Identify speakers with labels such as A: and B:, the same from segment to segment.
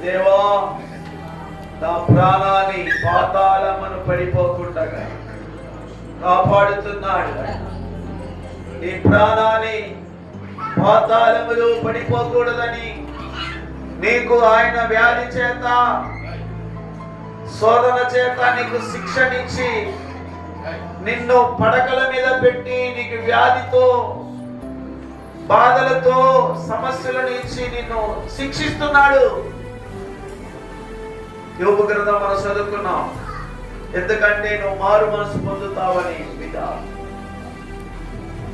A: దేవా, నా ప్రాణాన్ని పాతాళమును పడిపోకుండా కాపాడుతున్నాడు. నీ ప్రాణాన్ని పాతాళములు పడిపోకూడదని నీకు ఆయన వ్యాధి చేత శోధన చేత నీకు శిక్షనిచ్చి నిన్ను పడకల మీద పెట్టి నీకు వ్యాధితో బాధలతో సమస్యలను ఇచ్చి నిన్ను శిక్షిస్తున్నాడు. యోబు గ్రంథం మనం చదువుకున్నాం. ఎందుకంటే నువ్వు మారు మనసు పొందుతావని బిడ్డ.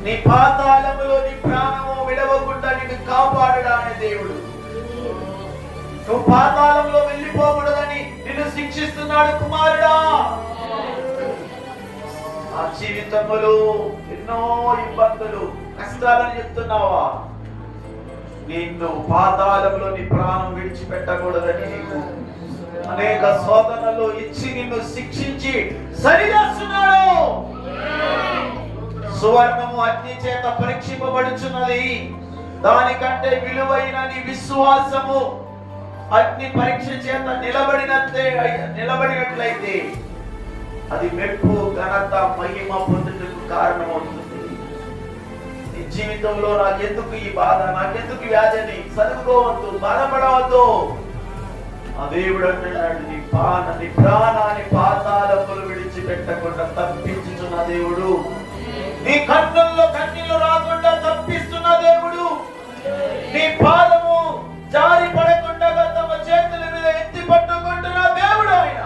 A: నీ పాతాళములో నీ ప్రాణము విడవకుండా నిన్ను కాపాడడాని దేవుడు. నువ్వు పాతాళంలో వెళ్ళిపోకూడదని నిన్ను శిక్షిస్తున్నాడు కుమారుడా. ఆ జీవితంలో ఎన్నో ఇబ్బందులు కష్టాలని చెప్తున్నావా? నిన్ను పాతాళంలో నీ ప్రాణం విడిచిపెట్టకూడదని నీకు అనేక శోధనలు ఇచ్చి నిన్ను శిక్షించి సరిచేస్తున్నాడు. సువర్ణము అగ్ని చేత పరీక్షింపబడుచున్నది. దానికంటే విలువైన నీ విశ్వాసము అగ్ని పరీక్ష చేత నిలబడినట్లయితే అది మెప్పు, ఘనత, మహిమ పొందుటకు కారణమవుతుంది. నీ జీవితంలో నాకెందుకు ఈ బాధ, నాకెందుకు వ్యాధిని చదువుకోవద్దు, బాధపడవద్దు. ఆ దేవుడు అంటున్నాడు, నీ ప్రాణాన్ని పాతాళములు విడిచిపెట్టకుండా తప్పించుతున్న దేవుడు, నీ కన్నుల్లో కన్నీళ్లు రాకుండా తప్పిస్తున్న దేవుడు, నీ పాదము జారి పడకుండా తమ చేతుల మీద ఎత్తి పట్టుకుంటున్న దేవుడు ఆయన.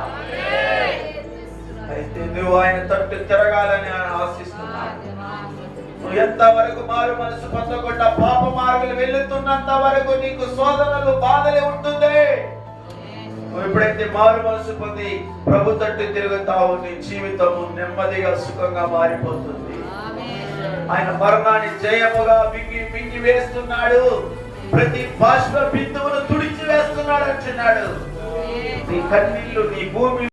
A: అయితే నువ్వు ఆయన తట్టు తిరగాలని ఆయన ఆశిస్తున్నాడు. నువ్వు ఎంతవరకు మారు మనసు పొందకుండా పాప మార్గాలు వెళ్తున్నంత వరకు నీకు శోధనలు, బాధలే ఉంటుంది. నువ్వు ఎప్పుడైతే మారు మనసు పొంది ప్రభు తట్టు తిరుగుతావు, నీ జీవితము నెమ్మదిగా సుఖంగా మారిపోతుంది. ఆయన మరణాన్ని జయముగా మింగి వేస్తున్నాడు. ప్రతి బాష్ప బిందువును తుడిచి వేస్తున్నాడు అంటున్నాడు. నీ కన్నీళ్లు, నీ భూమి